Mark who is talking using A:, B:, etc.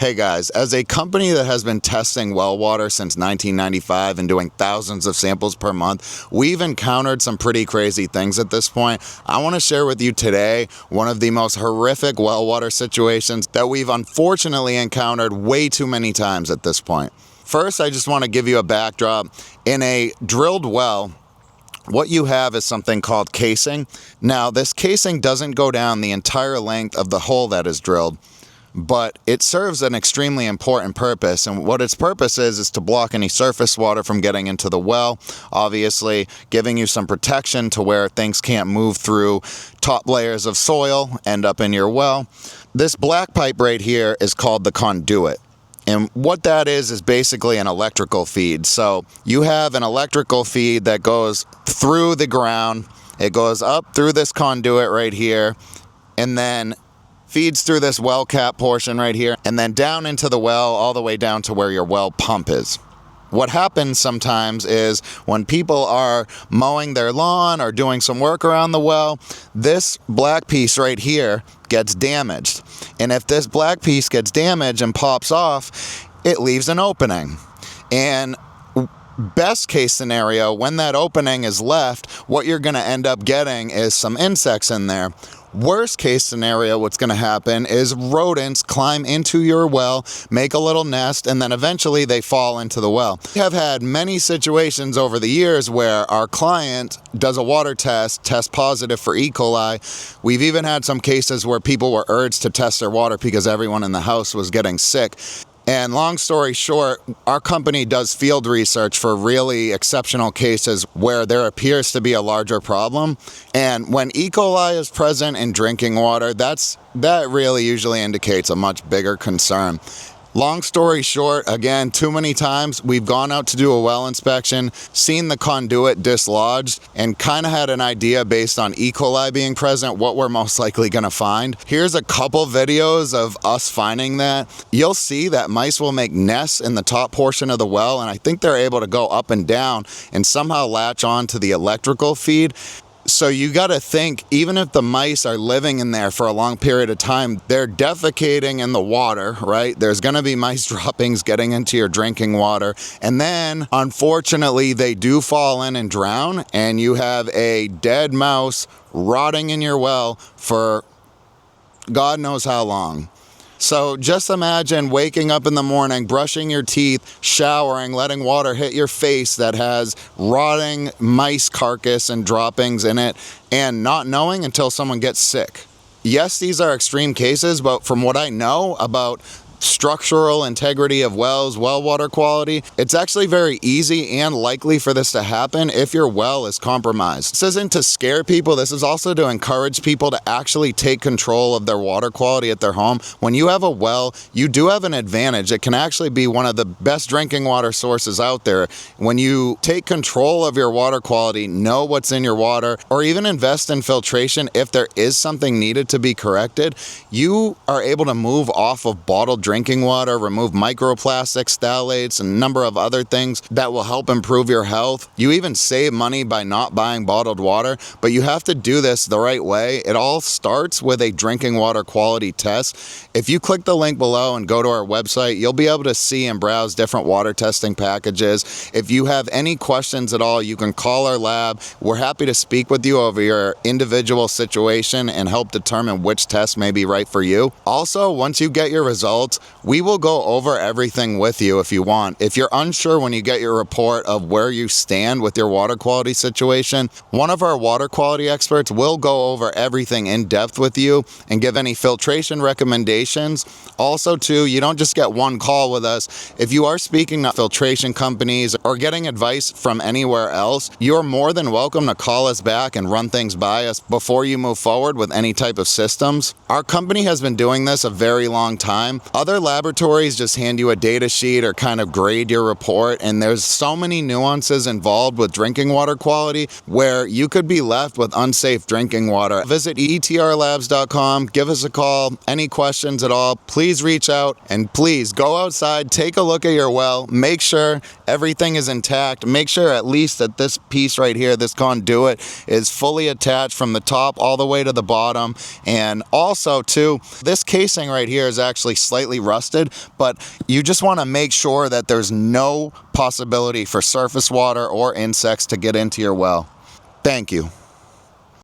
A: Hey guys, as a company that has been testing well water since 1995 and doing thousands of samples per month, we've encountered some pretty crazy things at this point. I want to share with you today one of the most horrific well water situations that we've unfortunately encountered way too many times at this point. First, I just want to give you a backdrop. In a drilled well, what you have is something called casing. Now, this casing doesn't go down the entire length of the hole that is drilled, but it serves an extremely important purpose, and what its purpose is to block any surface water from getting into the well, obviously giving you some protection to where things can't move through top layers of soil, end up in your well. This black pipe right here is called the conduit. And what that is basically an electrical feed. So you have an electrical feed that goes through the ground, it goes up through this conduit right here, and then feeds through this well cap portion right here, and then down into the well, all the way down to where your well pump is. What happens sometimes is when people are mowing their lawn or doing some work around the well, this black piece right here gets damaged. And if this black piece gets damaged and pops off, it leaves an opening. And best case scenario, when that opening is left, what you're going to end up getting is some insects in there. Worst case scenario, what's going to happen is rodents climb into your well, make a little nest, and then eventually they fall into the well. We have had many situations over the years where our client does a water test positive for E.Coli. We've even had some cases where people were urged to test their water because everyone in the house was getting sick. And long story short, our company does field research for really exceptional cases where there appears to be a larger problem. And when E. coli is present in drinking water, that really usually indicates a much bigger concern. Long story short, again, too many times we've gone out to do a well inspection, seen the conduit dislodged, and kind of had an idea based on E. coli being present what we're most likely going to find. Here's a couple videos of us finding that. You'll see that mice will make nests in the top portion of the well, and I think they're able to go up and down and somehow latch on to the electrical feed. So you got to think, even if the mice are living in there for a long period of time, they're defecating in the water, right? There's going to be mice droppings getting into your drinking water. And then, unfortunately, they do fall in and drown, and you have a dead mouse rotting in your well for God knows how long. So just imagine waking up in the morning, brushing your teeth, showering, letting water hit your face that has rotting mice carcass and droppings in it, and not knowing until someone gets sick. Yes, these are extreme cases, but from what I know about structural integrity of wells, well water quality, it's actually very easy and likely for this to happen if your well is compromised. This isn't to scare people, this is also to encourage people to actually take control of their water quality at their home. When you have a well, you do have an advantage. It can actually be one of the best drinking water sources out there. When you take control of your water quality, know what's in your water, or even invest in filtration if there is something needed to be corrected, you are able to move off of bottled drinking water, remove microplastics, phthalates, and a number of other things that will help improve your health. You even save money by not buying bottled water, but you have to do this the right way. It all starts with a drinking water quality test. If you click the link below and go to our website, you'll be able to see and browse different water testing packages. If you have any questions at all, you can call our lab. We're happy to speak with you over your individual situation and help determine which test may be right for you. Also, once you get your results, we will go over everything with you if you want. If you're unsure when you get your report of where you stand with your water quality situation, one of our water quality experts will go over everything in depth with you and give any filtration recommendations. Also, too, you don't just get one call with us. If you are speaking to filtration companies or getting advice from anywhere else, you're more than welcome to call us back and run things by us before you move forward with any type of systems. Our company has been doing this a very long time. Other laboratories just hand you a data sheet or kind of grade your report, and there's so many nuances involved with drinking water quality where you could be left with unsafe drinking water. Visit etrlabs.com, give us a call, any questions at all, please reach out, and please go outside, take a look at your well, make sure everything is intact, make sure at least that this piece right here, this conduit, is fully attached from the top all the way to the bottom. And also too, this casing right here is actually slightly slightly rusted, but you just want to make sure that there's no possibility for surface water or insects to get into your well. Thank you.